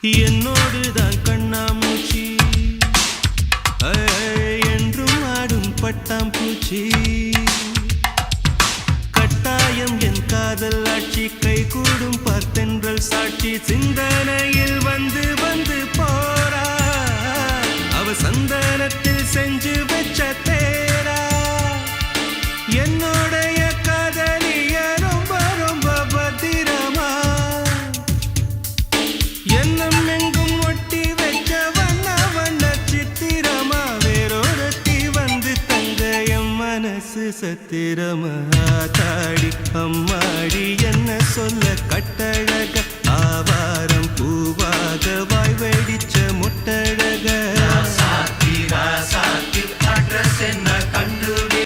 என்னோடுதான் கண்ணாமூச்சி என்றும் ஆடும் பட்டாம்பூச்சி கட்டாயம் என் காதல் ஆட்சி கை கூடும் பார்த்தென்றல் சாட்சி சிந்தனையில் வந்து வந்து போரா அவ சந்தனத்தில் செஞ்சு வச்ச தேரா என்னோடைய காதலிய ரொம்ப ரொம்ப பத்திரமா எண்ணம் எங்கும் ஒட்டி வச்ச வண்ண வண்ண சித்திரமா வேறொருத்தி வந்து தங்க என் மனசு சத்திரமா தாடி அம்மாடி என்ன சொல்ல கட்டழக ஆவாரம் பூவாக வாய் வெடிச்ச முட்டழக ராசாத்தி அட்ரஸ் என்ன